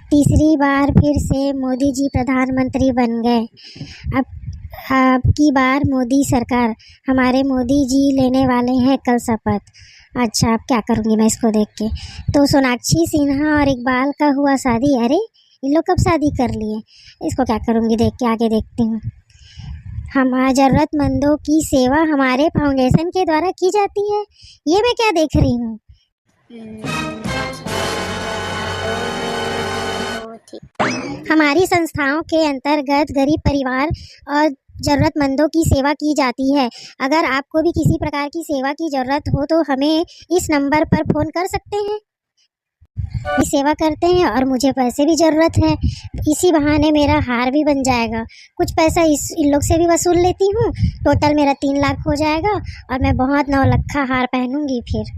तीसरी बार फिर से मोदी जी प्रधानमंत्री बन गए। अब की बार मोदी सरकार, हमारे मोदी जी लेने वाले हैं कल शपथ। अच्छा, अब क्या करूँगी मैं इसको देख के। तो सोनाक्षी सिन्हा और इकबाल का हुआ शादी। अरे इन लोग कब शादी कर लिए? इसको क्या करूँगी देख के, आगे देखती हूँ। हमारे ज़रूरतमंदों की सेवा हमारे फाउंडेशन के द्वारा की जाती है। ये मैं क्या देख रही हूँ? हमारी संस्थाओं के अंतर्गत गरीब परिवार और ज़रूरतमंदों की सेवा की जाती है। अगर आपको भी किसी प्रकार की सेवा की ज़रूरत हो तो हमें इस नंबर पर फ़ोन कर सकते हैं। सेवा करते हैं और मुझे पैसे भी ज़रूरत है। इसी बहाने मेरा हार भी बन जाएगा। कुछ पैसा इन लोग से भी वसूल लेती हूँ। टोटल मेरा 3 लाख हो जाएगा और मैं बहुत 9 लखा हार पहनूंगी फिर।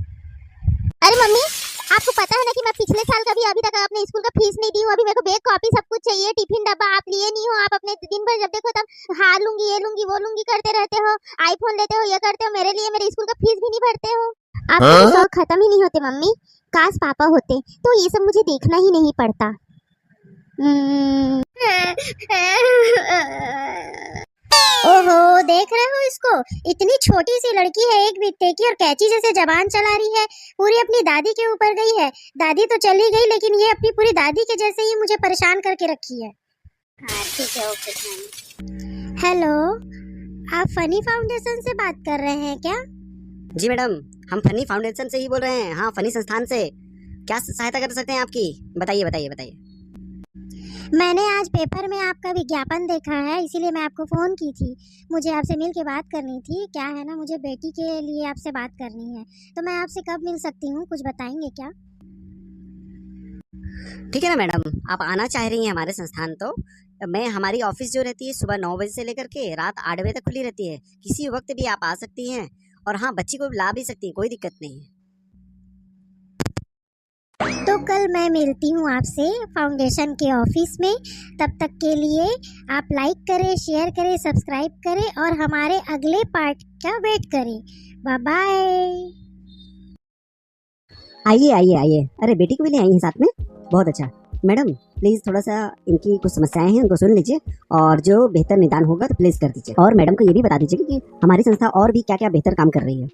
अरे मम्मी, आपको पता है ना कि मैं पिछले साल का भी अभी तक अपने स्कूल का फीस नहीं दी हूँ। अभी मेरे को बैग कॉपी सब कुछ चाहिए, टिफिन डब्बा आप लिए नहीं हो। आप अपने दिन भर जब देखो तब हार लूंगी, ये लूंगी, वो लूंगी करते रहते हो। आईफोन लेते हो, ये करते हो, मेरे लिए मेरे स्कूल का फीस भी नहीं भरते हो। आपके तो शौक खत्म ही नहीं होते मम्मी। काश पापा होते तो ये सब मुझे देखना ही नहीं पड़ता। ओहो, देख रहे हो इसको? इतनी छोटी सी लड़की है, एक बित्ते की, और कैंची जैसे जबान चला रही है। पूरी अपनी दादी के ऊपर गई है। दादी तो चली गई लेकिन ये अपनी पूरी दादी के जैसे ही मुझे परेशान करके रखी है। हाँ ठीक है, ओके। हेलो, आप फनी फाउंडेशन से बात कर रहे हैं क्या? जी मैडम, हम फनी फाउंडेशन से ही बोल रहे हैं। हाँ, फनी संस्थान से। क्या सहायता कर सकते हैं आपकी? बताइए बताइए बताइए। मैंने आज पेपर में आपका विज्ञापन देखा है, इसीलिए मैं आपको फ़ोन की थी। मुझे आपसे मिल के बात करनी थी। क्या है ना, मुझे बेटी के लिए आपसे बात करनी है। तो मैं आपसे कब मिल सकती हूँ, कुछ बताएंगे क्या? ठीक है ना मैडम, आप आना चाह रही हैं हमारे संस्थान तो मैं हमारी ऑफिस जो रहती है सुबह 9 बजे से लेकर के रात 8 बजे तक खुली रहती है। किसी वक्त भी आप आ सकती हैं और हाँ, बच्ची को ला भी सकती हैं, कोई दिक्कत नहीं है। तो कल मैं मिलती हूँ आपसे फाउंडेशन के ऑफिस में। तब तक के लिए आप लाइक करें, शेयर करें, सब्सक्राइब करें और हमारे अगले पार्ट का वेट करें। Bye bye. आइए आइए आइए। अरे बेटी को भी ले आई हैं साथ में, बहुत अच्छा। मैडम प्लीज़ थोड़ा सा इनकी कुछ समस्याएं हैं, उनको सुन लीजिए और जो बेहतर निदान होगा तो प्लीज़ कर दीजिए। और मैडम को ये भी बता दीजिए कि हमारी संस्था और भी क्या क्या बेहतर काम कर रही है।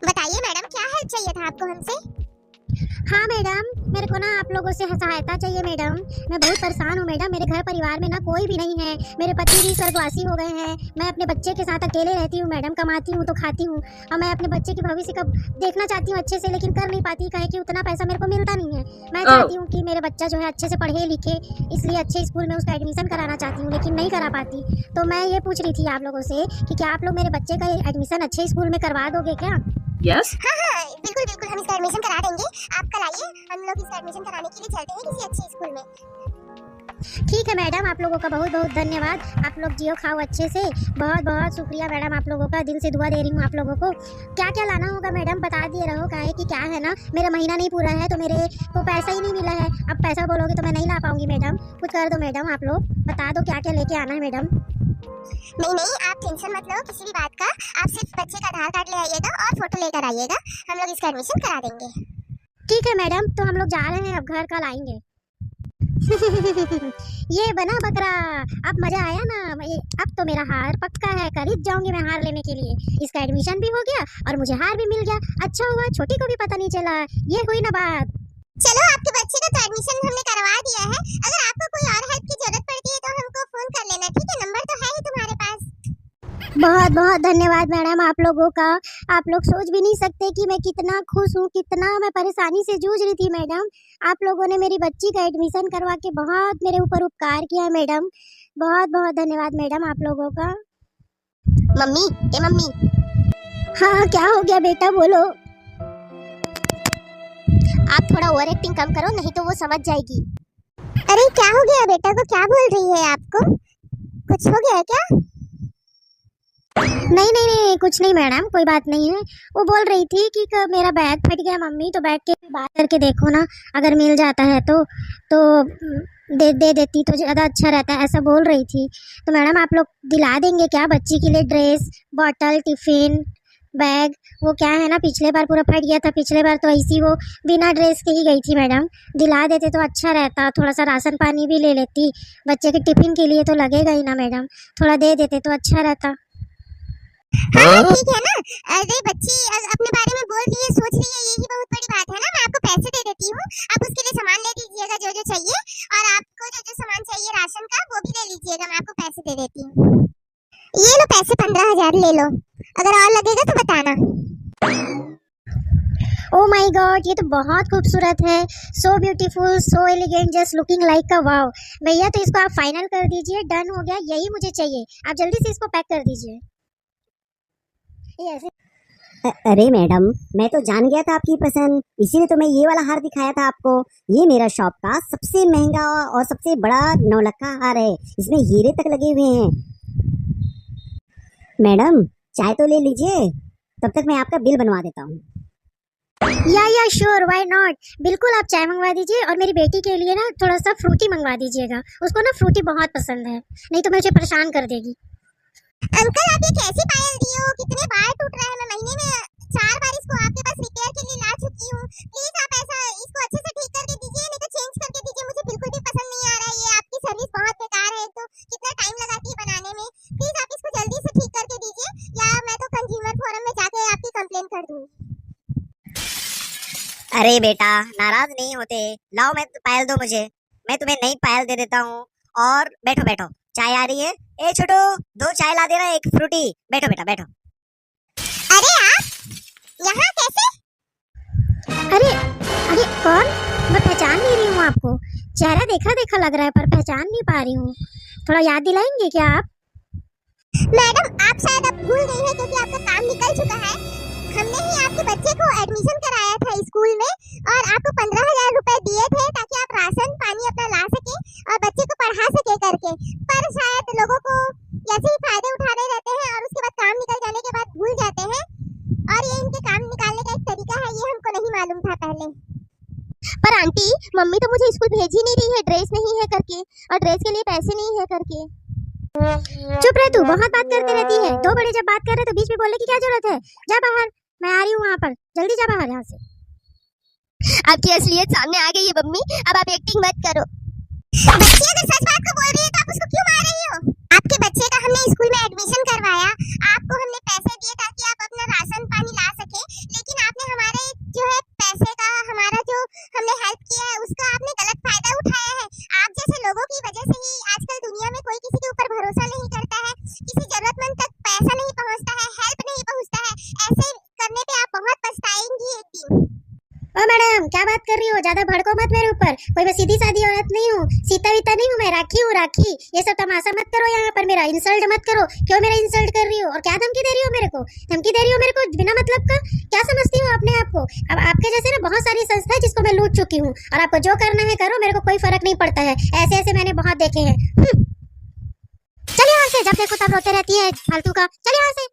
बताइए मैडम, क्या हेल्प चाहिए था आपको हमसे? हाँ मैडम, मेरे को ना आप लोगों से सहायता चाहिए मैडम। मैं बहुत परेशान हूँ मैडम। मेरे घर परिवार में ना कोई भी नहीं है। मेरे पति भी स्वर्गवासी हो गए हैं। मैं अपने बच्चे के साथ अकेले रहती हूँ मैडम। कमाती हूँ तो खाती हूँ और मैं अपने बच्चे के भविष्य का देखना चाहती हूँ अच्छे से, लेकिन कर नहीं पाती। कहे कि उतना पैसा मेरे को मिलता नहीं है। मैं चाहती हूँ कि मेरे बच्चा जो है अच्छे से पढ़े लिखे, इसलिए अच्छे स्कूल में उसका एडमिशन कराना चाहती हूँ, लेकिन नहीं करा पाती। तो मैं ये पूछ रही थी आप लोगों से कि क्या आप लोग मेरे बच्चे का एडमिशन अच्छे स्कूल में करवा दोगे क्या? यस। हाँ, बिल्कुल बिल्कुल, हम इसका एडमिशन करा देंगे। आप कल आइए, हम लोग इसका एडमिशन कराने के लिए चलते हैं किसी अच्छे स्कूल में। ठीक है मैडम, आप लोगों का बहुत बहुत धन्यवाद। आप लोग जियो खाओ अच्छे से। बहुत बहुत शुक्रिया मैडम, आप लोगों का दिल से दुआ दे रही हूँ। आप लोगों को क्या क्या लाना होगा मैडम बता दिए रहो। काहे कि क्या है ना, मेरा महीना नहीं पूरा है तो मेरे को पैसा ही नहीं मिला है। अब पैसा बोलोगे तो मैं नहीं ला पाऊंगी मैडम। कुछ कर दो मैडम, आप लोग बता दो क्या क्या लेके आना है मैडम। नहीं नहीं, आप टेंशन मत लो किसी भी बात का। आप सिर्फ बच्चे का आधार कार्ड ले आइएगा और फोटो लेकर आइएगा, हम लोग इसका एडमिशन करा देंगे। ठीक है मैडम, तो हम लोग जा रहे हैं, अब घर कल आएंगे। ये बना बकरा, अब मजा आया ना। अब तो मेरा हार पक्का है, खरीद जाऊंगी मैं हार लेने के लिए। इसका एडमिशन भी हो गया और मुझे हार भी मिल गया। अच्छा हुआ छोटी को भी पता नहीं चला। ये हुई ना बात। चलो, आपके बच्चे का तो एडमिशन हमने करवा दिया है। अगर आपको कोई और हेल्प की जरूरत पड़ती है तो हमको फोन कर लेना, ठीक है? नंबर तो है ही तुम्हारे पास। बहुत बहुत धन्यवाद मैडम आप लोगों का। आप लोग सोच भी नहीं सकते कि मैं कितना खुश हूँ, कितना मैं परेशानी से जूझ रही थी मैडम। आप लोगों ने मेरी बच्ची का एडमिशन करवा के बहुत मेरे ऊपर उपकार किया मैडम। बहुत बहुत धन्यवाद मैडम आप लोगों का। मम्मी, ए मम्मी। हाँ, क्या हो गया बेटा, बोलो। आप थोड़ा ओवर एक्टिंग कम करो, नहीं तो वो समझ जाएगी। अरे क्या हो गया बेटा को, क्या बोल रही है आपको? कुछ हो गया क्या? नहीं नहीं नहीं, कुछ नहीं मैडम, कोई बात नहीं है। वो बोल रही थी कि मेरा बैग फट गया मम्मी, तो बैग के बात करके देखो ना, अगर मिल जाता है तो दे देती तो ज़्यादा अच्छा रहता है, ऐसा बोल रही थी। तो मैडम आप लोग दिला देंगे क्या बच्ची के लिए ड्रेस, बॉटल, टिफ़िन, बैग, वो क्या है ना, पिछले बार पूरा फट गया था। पिछले बार तो ऐसी वो बिना ड्रेस के ही गई थी मैडम। दिला देते तो अच्छा रहता, थोड़ा सा राशन पानी भी ले लेती, बच्चे के टिफिन के लिए तो लगेगा ही ना मैडम, थोड़ा दे देते तो अच्छा रहता। हाँ ठीक है ना। अरे बच्ची अपने बारे में बोल रही है, सोच रही है, यही बहुत बड़ी बात है ना। मैं आपको पैसे दे देती हूँ, आप उसके लिए सामान ले लीजिएगा जो जो चाहिए, और आपको जो जो सामान चाहिए राशन का वो भी ले लीजिएगा। मैं आपको पैसे दे देती हूँ। ये लो पैसे, 15,000 ले लो, अगर और लगेगा तो बताना। ओ माय गॉड, ये तो बहुत खूबसूरत है, so beautiful, so elegant, just looking like a wow. भैया तो इसको आप फाइनल कर दीजिए, डन हो गया, यही मुझे चाहिए। आप जल्दी से इसको पैक कर दीजिए। ये ऐसे अरे मैडम, मैं तो जान गया था आपकी पसंद, इसीलिए तो मैं ये वाला हार दिखाया था आपको। ये मेरा शॉप का सबसे महंगा और सबसे बड़ा 9 लाख का हार है, इसमें हीरे तक लगे हुए हैं। मैडम चाय तो ले लीजिए, तब तक मैं आपका बिल बनवा देता हूँ। या श्योर, व्हाई नॉट। बिल्कुल आप चाय मंगवा दीजिए, और मेरी बेटी के लिए ना थोड़ा सा फ्रूटी मंगवा दीजिएगा, उसको ना फ्रूटी बहुत पसंद है, नहीं तो मुझे परेशान कर देगी। अंकल आप ये कैसी पायल दिए हो? कितने बार टूट रहा है, मैं महीने में 4 बार इसको आपके पास रिपेयर के लिए ला चुकी हूँ। प्लीज आप ऐसा इसको अच्छे से ठीक करके दीजिए, नहीं तो चेंज करके दीजिए, मुझे बिल्कुल भी पसंद नहीं आ रहा है। ये आपकी सर्विस बहुत बेकार है, तो कितना टाइम लगाती है बनाने में। प्लीज आप इसको जल्दी से ठीक करके दीजिए, या मैं तो कंज्यूमर फोरम में जाके आपकी कंप्लेन कर दूंगी। अरे बेटा नाराज नहीं होते, लाओ मैं पायल दो मुझे, मैं तुम्हें नई पायल दे देता हूँ। और बैठो बैठो, चाय आ रही है। ए छोटू, 2 चाय ला देना, 1 फ्रूटी। बैठो बेटा बैठो। अरे आप यहाँ कैसे? अरे अरे कौन? मैं पहचान नहीं रही हूँ आपको, चेहरा देखा देखा लग रहा है पर पहचान नहीं पा रही हूँ, थोड़ा याद दिलाएंगे क्या आप? मैडम आप शायद अब भूल गई हैं, क्योंकि आपका काम निकल चुका है। हमने ही आपके बच्चे को एडमिशन कराया था स्कूल में, और आपको 15,000 रुपए दिए थे ताकि आप राशन पानी अपना ला सके और बच्चे को पढ़ा सके करके। पर शायद लोगों को ऐसे ही फायदे उठाने रहते हैं, और उसके बाद काम निकल जाने के बाद भूल जाते हैं, और ये इनके काम निकालने का एक तरीका है, ये हमको नहीं मालूम था पहले। पर आंटी मम्मी तो मुझे स्कूल भेज ही नहीं रही है ड्रेस नहीं है करके, और ड्रेस के लिए पैसे नहीं है करके। चुप रह, तू बहुत बात करती रहती है। 2 बड़े जब बात कर रहे तो बीच में बोलने की क्या जरूरत है? जा बाहर, मैं आ रही हूँ वहाँ पर, जल्दी जा बाहर यहाँ से। आपकी असलियत सामने आ गई है मम्मी, अब आप एक्टिंग मत करो। बच्ची अगर सच बात को बोल रही है तो आप उसको क्यों मार रही हो? आपके बच्चे का हमने स्कूल में एडमिशन करवाया, आपको हमने पैसे दिए ताकि आप अपना राशन पानी ला सके, लेकिन आपने हमारे जो है पैसे का, हमारा जो हमने हेल्प किया है उसका आपने गलत फायदा उठाया है। आप जैसे लोगों की वजह से ही आजकल दुनिया में कोई किसी के ऊपर भरोसा नहीं करता है, किसी जरूरतमंद तक पैसा नहीं पहुंचता है, हेल्प नहीं पहुंचता है। ऐसे करने पे आप बहुत पछताएंगी एक दिन। ओ मैडम क्या बात कर रही हो, ज्यादा भड़को मत मेरे ऊपर, कोई मैं सीधी सादी औरत नहीं हूँ, सीता वीता नहीं हूँ मैं, राखी हूँ राखी। ये सब तमाशा मत करो यहाँ पर, मेरा इंसल्ट मत करो। क्यों मेरा इंसल्ट कर रही हो, और क्या धमकी दे रही हो मेरे को? धमकी दे रही हो मेरे को बिना मतलब का? क्या समझती हो अपने आप को? अब आपके जैसे ना बहुत सारी संस्था है जिसको मैं लूट चुकी हूँ, और आपको जो करना है करो, मेरे को कोई फर्क नहीं पड़ता है। ऐसे ऐसे मैंने बहुत देखे हैं। चलिए यहाँ से, जब देखो तब रोते रहती है फालतू का, चलिए यहाँ से।